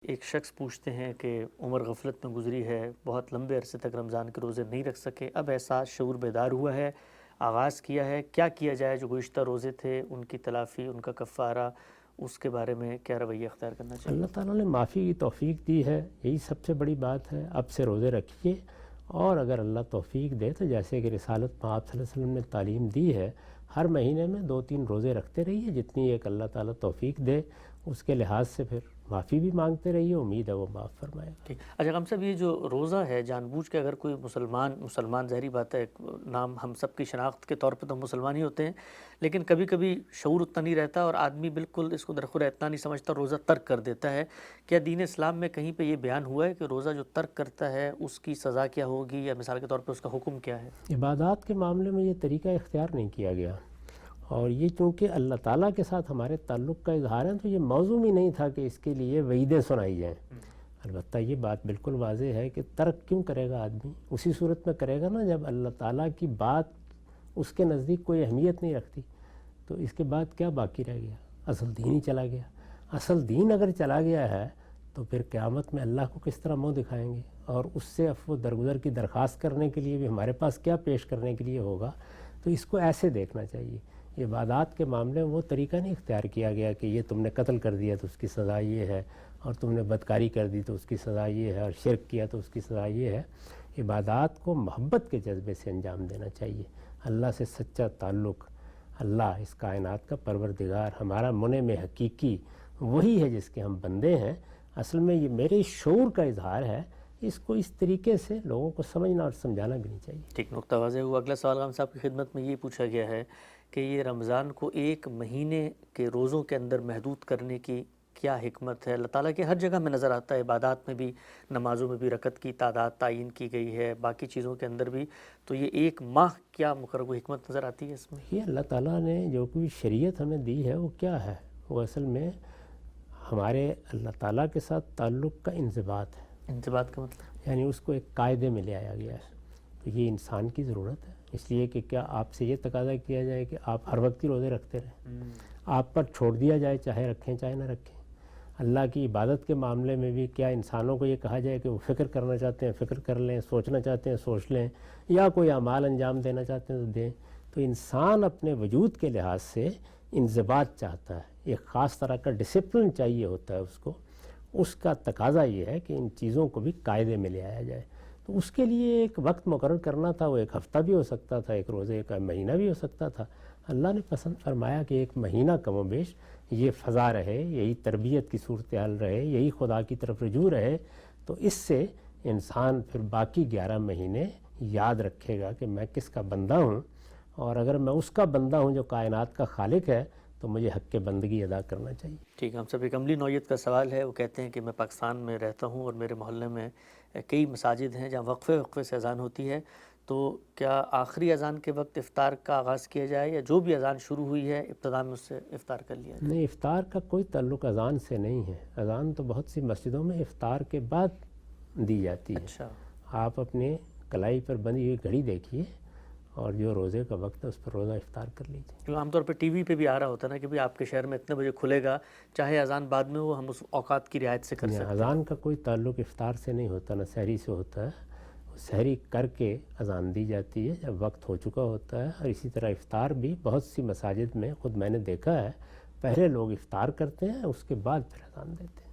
ایک شخص پوچھتے ہیں کہ عمر غفلت میں گزری ہے، بہت لمبے عرصے تک رمضان کے روزے نہیں رکھ سکے، اب احساس شعور بیدار ہوا ہے، آغاز کیا ہے، کیا کیا جائے؟ جو گزشتہ روزے تھے ان کی تلافی، ان کا کفارہ، اس کے بارے میں کیا رویہ اختیار کرنا چاہیے؟ اللہ تعالیٰ نے معافی کی توفیق دی ہے، یہی سب سے بڑی بات ہے۔ اب سے روزے رکھیے، اور اگر اللہ توفیق دے تو جیسے کہ رسالت میں آپ صلی اللہ علیہ وسلم نے تعلیم دی ہے، ہر مہینے میں 2-3 روزے رکھتے رہیے، جتنی ایک اللہ تعالیٰ توفیق دے اس کے لحاظ سے پھر معافی بھی مانگتے رہیے، امید ہے وہ معاف فرمائے گا۔ ٹھیک۔ اچھا غم صاحب، یہ جو روزہ ہے جان بوجھ کے اگر کوئی مسلمان ظاہری بات ہے، نام ہم سب کی شناخت کے طور پہ تو مسلمان ہی ہوتے ہیں، لیکن کبھی کبھی شعور اتنا نہیں رہتا اور آدمی بالکل اس کو درخور اتنا نہیں سمجھتا، روزہ ترک کر دیتا ہے۔ کیا دین اسلام میں کہیں پہ یہ بیان ہوا ہے کہ روزہ جو ترک کرتا ہے اس کی سزا کیا ہوگی، یا مثال کے طور پہ اس کا حکم کیا ہے؟ عبادات کے معاملے میں یہ طریقہ اختیار نہیں کیا گیا، اور یہ چونکہ اللہ تعالیٰ کے ساتھ ہمارے تعلق کا اظہار ہے تو یہ موضوع بھی نہیں تھا کہ اس کے لیے وعیدیں سنائی جائیں۔ البتہ یہ بات بالکل واضح ہے کہ ترک کیوں کرے گا آدمی؟ اسی صورت میں کرے گا نا جب اللہ تعالیٰ کی بات اس کے نزدیک کوئی اہمیت نہیں رکھتی، تو اس کے بعد کیا باقی رہ گیا؟ اصل دین ہی چلا گیا۔ اصل دین اگر چلا گیا ہے تو پھر قیامت میں اللہ کو کس طرح منہ دکھائیں گے، اور اس سے عفو درگزر کی درخواست کرنے کے لیے بھی ہمارے پاس کیا پیش کرنے کے لیے ہوگا؟ تو اس کو ایسے دیکھنا چاہیے۔ عبادات کے معاملے میں وہ طریقہ نہیں اختیار کیا گیا کہ یہ تم نے قتل کر دیا تو اس کی سزا یہ ہے، اور تم نے بدکاری کر دی تو اس کی سزا یہ ہے، اور شرک کیا تو اس کی سزا یہ ہے۔ عبادات کو محبت کے جذبے سے انجام دینا چاہیے، اللہ سے سچا تعلق، اللہ اس کائنات کا پروردگار، ہمارا منعم حقیقی وہی ہے جس کے ہم بندے ہیں۔ اصل میں یہ میرے شعور کا اظہار ہے، اس کو اس طریقے سے لوگوں کو سمجھنا اور سمجھانا بھی نہیں چاہیے۔ ٹھیک، نقطہ واضح ہوا۔ اگلا سوال غم صاحب کی خدمت میں یہ پوچھا گیا ہے کہ یہ رمضان کو ایک مہینے کے روزوں کے اندر محدود کرنے کی کیا حکمت ہے؟ اللہ تعالیٰ کے ہر جگہ میں نظر آتا ہے، عبادات میں بھی، نمازوں میں بھی رکعت کی تعداد تعین کی گئی ہے، باقی چیزوں کے اندر بھی، تو یہ ایک ماہ کیا مقرر کوئی حکمت نظر آتی ہے اس میں؟ یہ اللہ تعالیٰ نے جو کوئی شریعت ہمیں دی ہے وہ کیا ہے؟ وہ اصل میں ہمارے اللہ تعالیٰ کے ساتھ تعلق کا انضباط ہے۔ انضباط کا مطلب؟ یعنی اس کو ایک قاعدے میں لے آیا گیا ہے۔ تو یہ انسان کی ضرورت ہے، اس لیے کہ کیا آپ سے یہ تقاضا کیا جائے کہ آپ ہر وقت ہی روزے رکھتے رہیں؟ آپ پر چھوڑ دیا جائے چاہے رکھیں چاہے نہ رکھیں؟ اللہ کی عبادت کے معاملے میں بھی کیا انسانوں کو یہ کہا جائے کہ وہ فکر کرنا چاہتے ہیں فکر کر لیں، سوچنا چاہتے ہیں سوچ لیں، یا کوئی اعمال انجام دینا چاہتے ہیں تو دیں؟ تو انسان اپنے وجود کے لحاظ سے انضباط چاہتا ہے، ایک خاص طرح کا ڈسپلن چاہیے ہوتا ہے اس کو۔ اس کا تقاضا یہ ہے کہ ان چیزوں کو بھی قاعدے میں لے آیا جائے۔ تو اس کے لیے ایک وقت مقرر کرنا تھا، وہ ایک ہفتہ بھی ہو سکتا تھا، ایک روزے کا مہینہ بھی ہو سکتا تھا۔ اللہ نے پسند فرمایا کہ ایک مہینہ کم و بیش یہ فضا رہے، یہی تربیت کی صورتحال رہے، یہی خدا کی طرف رجوع رہے، تو اس سے انسان پھر باقی 11 مہینے یاد رکھے گا کہ میں کس کا بندہ ہوں، اور اگر میں اس کا بندہ ہوں جو کائنات کا خالق ہے تو مجھے حق بندگی ادا کرنا چاہیے۔ ٹھیک ہے، ہم سب ایک عملی نوعیت کا سوال ہے۔ وہ کہتے ہیں کہ میں پاکستان میں رہتا ہوں اور میرے محلے میں کئی مساجد ہیں جہاں وقفے سے اذان ہوتی ہے، تو کیا آخری اذان کے وقت افطار کا آغاز کیا جائے، یا جو بھی اذان شروع ہوئی ہے ابتدا میں اس سے افطار کر لیا جائے؟ نہیں، افطار کا کوئی تعلق اذان سے نہیں ہے۔ اذان تو بہت سی مسجدوں میں افطار کے بعد دی جاتی ہے۔ اچھا، آپ اپنے کلائی پر بندھی ہوئی گھڑی دیکھیے، اور جو روزے کا وقت ہے اس پر روزہ افطار کر لیجیے۔ کیونکہ عام طور پہ ٹی وی پہ بھی آ رہا ہوتا ہے نا کہ آپ کے شہر میں اتنے بجے کھلے گا، چاہے اذان بعد میں ہو، ہم اس اوقات کی رعایت سے کر سکتے ہیں۔ اذان کا کوئی تعلق افطار سے نہیں ہوتا، نہ سحری سے ہوتا ہے۔ سحری کر کے اذان دی جاتی ہے جب وقت ہو چکا ہوتا ہے، اور اسی طرح افطار بھی بہت سی مساجد میں خود میں نے دیکھا ہے، پہلے لوگ افطار کرتے ہیں اس کے بعد پھر اذان دیتے ہیں۔